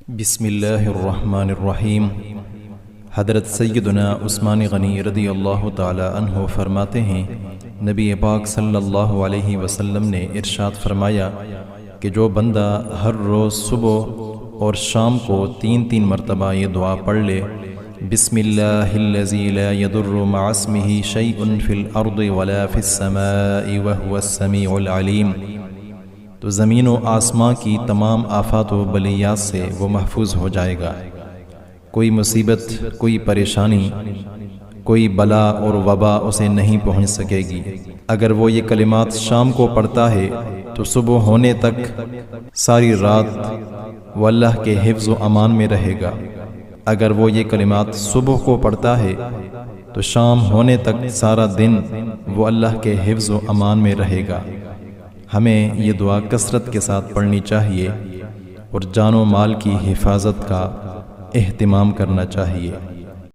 بسم اللہ الرحمن الرحیم۔ حضرت سیدنا عثمان غنی رضی اللہ تعالی عنہ فرماتے ہیں، نبی پاک صلی اللہ علیہ وسلم نے ارشاد فرمایا کہ جو بندہ ہر روز صبح اور شام کو 3 مرتبہ یہ دعا پڑھ لے، بسم اللہ الذی لا یضر مع اسمہ شیء فی الارض ولا فی السماء وہو السمیع العلیم، تو زمین و آسماں کی تمام آفات و بلیات سے وہ محفوظ ہو جائے گا۔ کوئی مصیبت، کوئی پریشانی، کوئی بلا اور وبا اسے نہیں پہنچ سکے گی۔ اگر وہ یہ کلمات شام کو پڑھتا ہے تو صبح ہونے تک ساری رات وہ اللہ کے حفظ و امان میں رہے گا۔ اگر وہ یہ کلمات صبح کو پڑھتا ہے تو شام ہونے تک سارا دن وہ اللہ کے حفظ و امان میں رہے گا۔ ہمیں یہ دعا کثرت کے ساتھ پڑھنی چاہیے اور جان و مال کی حفاظت کا اہتمام کرنا چاہیے۔